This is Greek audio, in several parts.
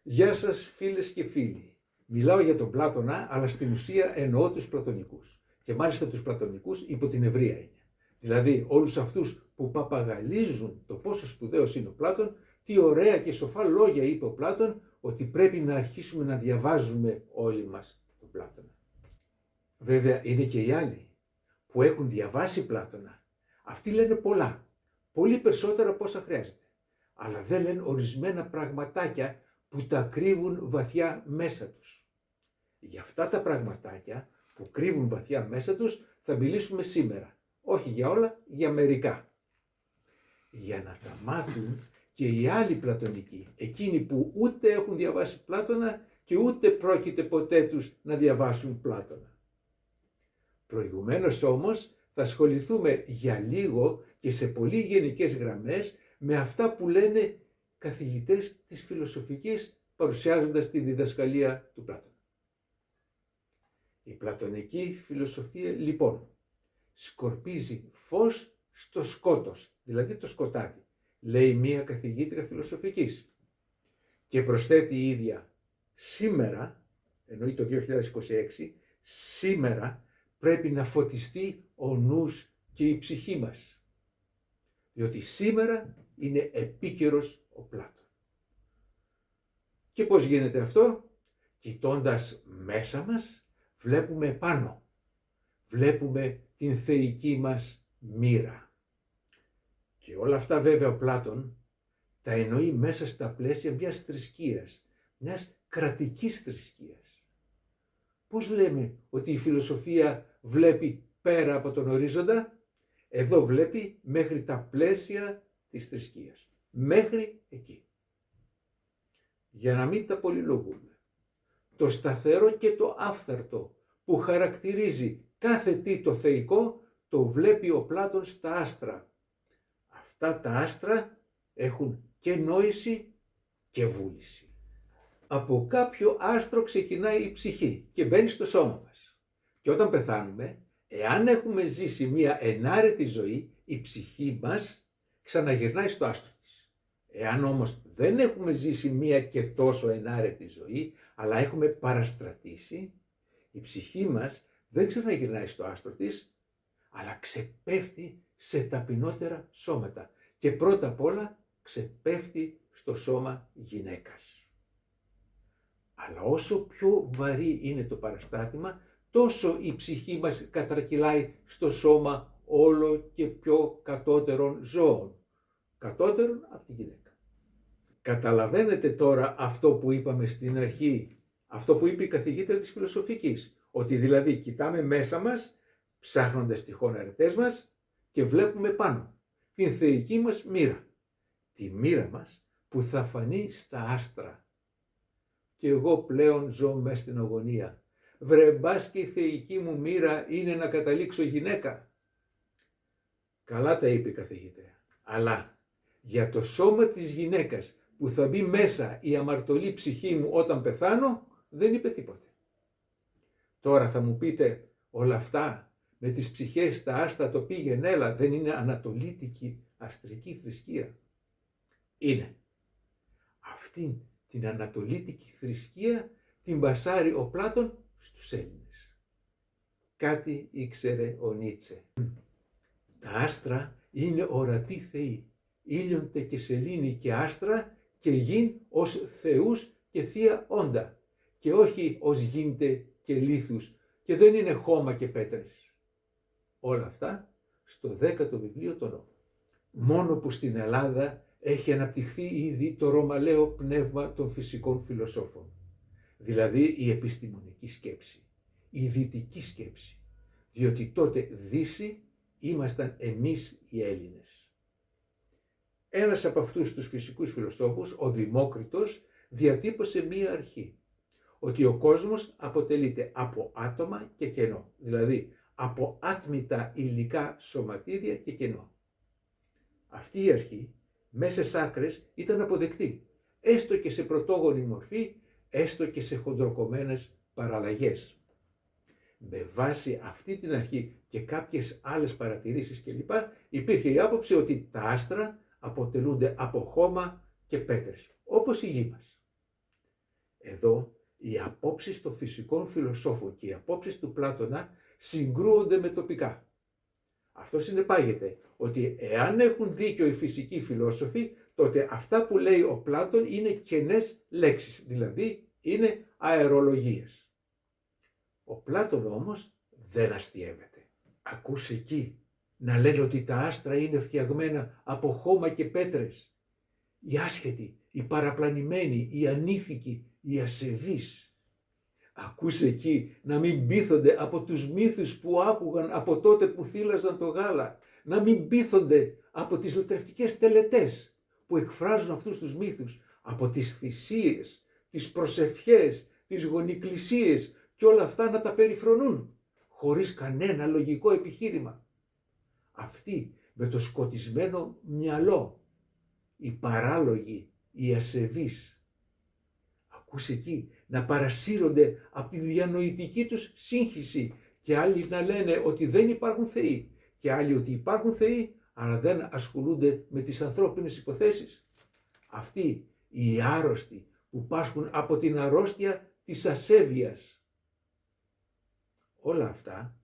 Γεια σας φίλες και φίλοι. Μιλάω για τον Πλάτωνα, αλλά στην ουσία εννοώ τους πλατωνικούς. Και μάλιστα τους πλατωνικούς υπό την ευρεία έννοια. Δηλαδή όλους αυτούς που παπαγαλίζουν το πόσο σπουδαίος είναι ο Πλάτων, τι ωραία και σοφά λόγια είπε ο Πλάτων, ότι πρέπει να αρχίσουμε να διαβάζουμε όλοι μας τον Πλάτωνα. Βέβαια είναι και οι άλλοι που έχουν διαβάσει Πλάτωνα. Αυτοί λένε πολλά, πολύ περισσότερα από όσα χρειάζεται. Αλλά δεν λένε ορισμένα πραγματάκια που τα κρύβουν βαθιά μέσα τους. Για αυτά τα πραγματάκια που κρύβουν βαθιά μέσα τους θα μιλήσουμε σήμερα. Όχι για όλα, για μερικά. Για να τα μάθουν και οι άλλοι πλατωνικοί, εκείνοι που ούτε έχουν διαβάσει Πλάτωνα και ούτε πρόκειται ποτέ τους να διαβάσουν Πλάτωνα. Προηγουμένως όμως θα ασχοληθούμε για λίγο και σε πολύ γενικές γραμμές με αυτά που λένε καθηγητές της φιλοσοφικής παρουσιάζοντας τη διδασκαλία του Πλάτωνα. Η πλατωνική φιλοσοφία λοιπόν σκορπίζει φως στο σκότος, δηλαδή το σκοτάδι, λέει μία καθηγήτρια φιλοσοφικής. Και προσθέτει η ίδια, σήμερα, εννοεί το 2026, σήμερα πρέπει να φωτιστεί ο νους και η ψυχή μας. Διότι σήμερα είναι επίκαιρος ο Πλάτων. Και πώς γίνεται αυτό? Κοιτώντας μέσα μας, βλέπουμε πάνω. Βλέπουμε την θεϊκή μας μοίρα. Και όλα αυτά βέβαια ο Πλάτων τα εννοεί μέσα στα πλαίσια μιας θρησκείας, μιας κρατικής θρησκείας. Πώς λέμε ότι η φιλοσοφία βλέπει πέρα από τον ορίζοντα? Εδώ βλέπει μέχρι τα πλαίσια της θρησκείας. Μέχρι εκεί. Για να μην τα πολυλογούμε. Το σταθερό και το άφθαρτο που χαρακτηρίζει κάθε τι το θεϊκό το βλέπει ο Πλάτων στα άστρα. Αυτά τα άστρα έχουν και νόηση και βούληση. Από κάποιο άστρο ξεκινάει η ψυχή και μπαίνει στο σώμα μας. Και όταν πεθάνουμε, εάν έχουμε ζήσει μια ενάρετη ζωή, η ψυχή μας ξαναγυρνάει στο άστρο της. Εάν όμως δεν έχουμε ζήσει μια και τόσο ενάρετη ζωή, αλλά έχουμε παραστρατήσει, η ψυχή μας δεν ξαναγυρνάει στο άστρο της, αλλά ξεπέφτει σε ταπεινότερα σώματα. Και πρώτα απ' όλα ξεπέφτει στο σώμα γυναίκας. Αλλά όσο πιο βαρύ είναι το παραστάτημα, τόσο η ψυχή μας κατρακυλάει στο σώμα όλο και πιο κατώτερων ζώων. Κατώτερων από τη γυναίκα. Καταλαβαίνετε τώρα αυτό που είπαμε στην αρχή, αυτό που είπε η καθηγήτρια της φιλοσοφικής, ότι δηλαδή κοιτάμε μέσα μας, ψάχνοντας τυχόν αρετές μας και βλέπουμε πάνω την θεϊκή μας μοίρα. Τη μοίρα μας που θα φανεί στα άστρα. Και εγώ πλέον ζω μες στην αγωνία. Βρε μπας και η θεϊκή μου μοίρα είναι να καταλήξω γυναίκα. Καλά τα είπε η καθηγήτρια. Αλλά για το σώμα της γυναίκας που θα μπει μέσα η αμαρτωλή ψυχή μου όταν πεθάνω, δεν είπε τίποτε. Τώρα θα μου πείτε, όλα αυτά με τις ψυχές στα άστρα το πήγαινε έλα, δεν είναι ανατολίτικη αστρική θρησκεία? Είναι. Αυτήν την ανατολίτικη θρησκεία την μπασάρει ο Πλάτων στους Έλληνες. Κάτι ήξερε ο Νίτσε. Τα άστρα είναι ορατοί θεοί, ήλιοντε και σελήνη και άστρα και γιν ως θεούς και θεία όντα και όχι ως γίντε και λίθους και δεν είναι χώμα και πέτρες. Όλα αυτά στο 10ο βιβλίο των νόμων. Μόνο που στην Ελλάδα έχει αναπτυχθεί ήδη το ρωμαλαίο πνεύμα των φυσικών φιλοσόφων, δηλαδή η επιστημονική σκέψη, η δυτική σκέψη, διότι τότε Δύση ήμασταν εμείς οι Έλληνες. Ένας από αυτούς τους φυσικούς φιλοσόφους, ο Δημόκριτος, διατύπωσε μία αρχή, ότι ο κόσμος αποτελείται από άτομα και κενό, δηλαδή από άτμητα υλικά σωματίδια και κενό. Αυτή η αρχή, μέσα στις άκρες, ήταν αποδεκτή, έστω και σε πρωτόγονη μορφή, έστω και σε χοντροκομμένες παραλλαγές. Με βάση αυτή την αρχή και κάποιες άλλες παρατηρήσεις κλπ. Υπήρχε η άποψη ότι τα άστρα αποτελούνται από χώμα και πέτρες, όπως η γη μας. Εδώ οι απόψεις των φυσικών φιλοσόφων και οι απόψεις του Πλάτωνα συγκρούονται με τοπικά. Αυτό συνεπάγεται ότι εάν έχουν δίκιο οι φυσικοί φιλόσοφοι, τότε αυτά που λέει ο Πλάτων είναι κενές λέξεις, δηλαδή είναι αερολογίες. Ο Πλάτων όμως δεν αστιεύεται. Ακούς εκεί να λένε ότι τα άστρα είναι φτιαγμένα από χώμα και πέτρες. Οι άσχετοι, οι παραπλανημένοι, οι ανήθικοι, οι ασεβείς. Ακούς εκεί να μην πείθονται από τους μύθους που άκουγαν από τότε που θύλαζαν το γάλα. Να μην πείθονται από τις λατρευτικές τελετές που εκφράζουν αυτούς τους μύθους. Από τις θυσίες, τις προσευχές, τις γονικλησίες και όλα αυτά να τα περιφρονούν. Χωρίς κανένα λογικό επιχείρημα. Αυτοί με το σκοτισμένο μυαλό, οι παράλογοι, οι ασεβείς. Ακούς εκεί να παρασύρονται από τη διανοητική τους σύγχυση και άλλοι να λένε ότι δεν υπάρχουν θεοί και άλλοι ότι υπάρχουν θεοί αλλά δεν ασχολούνται με τις ανθρώπινες υποθέσεις. Αυτοί οι άρρωστοι που πάσχουν από την αρρώστια της ασέβειας. Όλα αυτά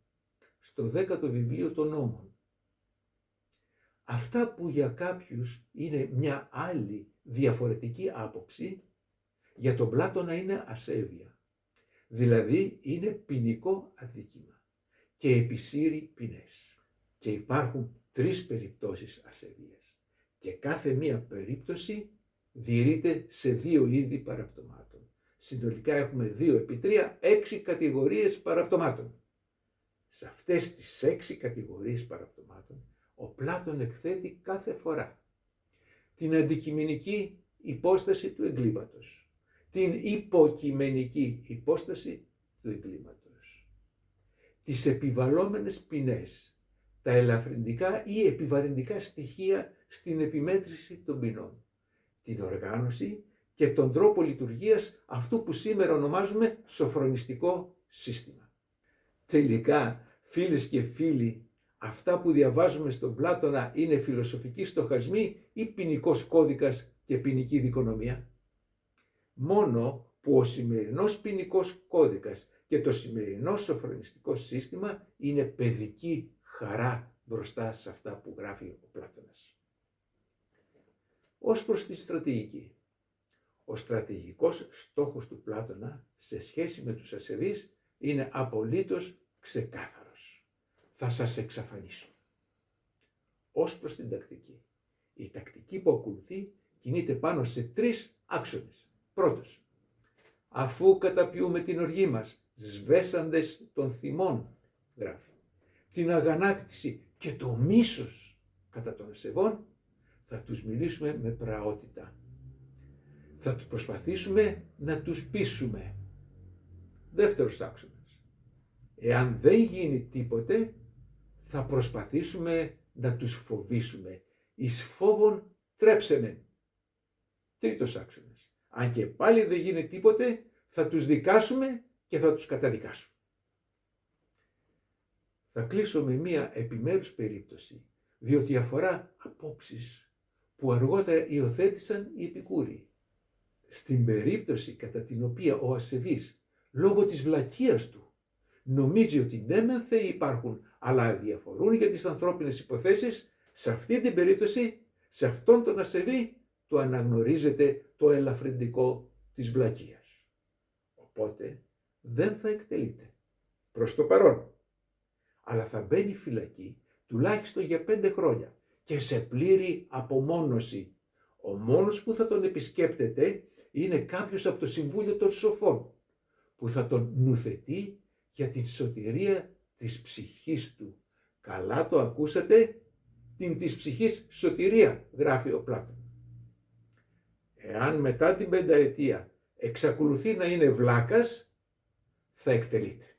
στο 10ο βιβλίο των νόμων. Αυτά που για κάποιους είναι μια άλλη διαφορετική άποψη, για τον Πλάτωνα είναι ασέβεια. Δηλαδή είναι ποινικό αδίκημα και επισύρει ποινές. Και υπάρχουν 3 περιπτώσεις ασέβειας. Και κάθε μία περίπτωση διαιρείται σε 2 είδη παραπτωμάτων. Συνολικά έχουμε 2 επί 3, 6 κατηγορίες παραπτωμάτων. Σε αυτές τις 6 κατηγορίες παραπτωμάτων, ο Πλάτων εκθέτει κάθε φορά την αντικειμενική υπόσταση του εγκλήματος, την υποκειμενική υπόσταση του εγκλήματος, τις επιβαλλόμενες ποινές, τα ελαφρυντικά ή επιβαρυντικά στοιχεία στην επιμέτρηση των ποινών, την οργάνωση και τον τρόπο λειτουργίας αυτού που σήμερα ονομάζουμε σοφρονιστικό σύστημα. Τελικά, φίλες και φίλοι, αυτά που διαβάζουμε στον Πλάτωνα είναι φιλοσοφικοί στοχασμοί ή ποινικός κώδικας και ποινική δικονομία. Μόνο που ο σημερινός ποινικός κώδικας και το σημερινό σοφρονιστικό σύστημα είναι παιδική χαρά μπροστά σε αυτά που γράφει ο Πλάτωνας. Ως προς τη στρατηγική. Ο στρατηγικός στόχος του Πλάτωνα σε σχέση με τους ασεβείς είναι απολύτως ξεκάθαρος. Θα σας εξαφανίσω. Ως προς την τακτική. Η τακτική που ακολουθεί κινείται πάνω σε 3 άξονες. Πρώτος, αφού καταπιούμε την οργή μας, σβέσαντες των θυμών, γράφει, την αγανάκτηση και το μίσος κατά των ασεβών, θα τους μιλήσουμε με πραότητα. Θα τους προσπαθήσουμε να τους πείσουμε. Δεύτερος άξονας, εάν δεν γίνει τίποτε, θα προσπαθήσουμε να τους φοβήσουμε. Εις φόβον τρέψεμεν. Τρίτος άξονας, αν και πάλι δεν γίνει τίποτε, θα τους δικάσουμε και θα τους καταδικάσουμε. Θα κλείσω με μία επιμέρους περίπτωση, διότι αφορά απόψεις που αργότερα υιοθέτησαν οι Επικούριοι. Στην περίπτωση κατά την οποία ο ασεβής, λόγω της βλακείας του, νομίζει ότι ναι μεν θεοί υπάρχουν, αλλά διαφορούν για τις ανθρώπινες υποθέσεις, σε αυτή την περίπτωση, σε αυτόν τον ασεβή, του αναγνωρίζεται το ελαφρυντικό της βλακείας. Οπότε δεν θα εκτελείται προς το παρόν, αλλά θα μπαίνει φυλακή τουλάχιστον για 5 χρόνια και σε πλήρη απομόνωση. Ο μόνος που θα τον επισκέπτεται είναι κάποιος από το Συμβούλιο των Σοφών, που θα τον νουθετεί για την σωτηρία της ψυχής του. Καλά το ακούσατε, την της ψυχής σωτηρία, γράφει ο Πλάτων. Εάν μετά την 5 ετία εξακολουθεί να είναι βλάκας, θα εκτελείται.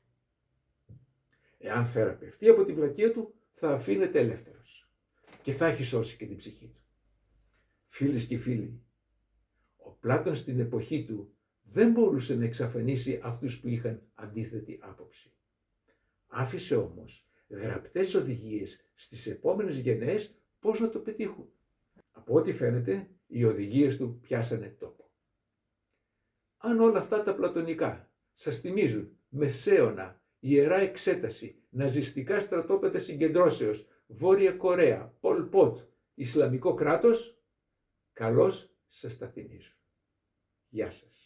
Εάν θεραπευτεί από τη βλακεία του, θα αφήνεται ελεύθερος και θα έχει σώσει και την ψυχή του. Φίλες και φίλοι, ο Πλάτων στην εποχή του δεν μπορούσε να εξαφανίσει αυτούς που είχαν αντίθετη άποψη. Άφησε όμως γραπτές οδηγίες στις επόμενες γενναίες πώς να το πετύχουν. Από ό,τι φαίνεται, οι οδηγίες του πιάσανε τόπο. Αν όλα αυτά τα πλατωνικά σας θυμίζουν μεσαίωνα, ιερά εξέταση, ναζιστικά στρατόπεδα συγκεντρώσεως, Βόρεια Κορέα, Πολ Πότ, Ισλαμικό κράτος, καλώς σας τα θυμίζω. Γεια σας.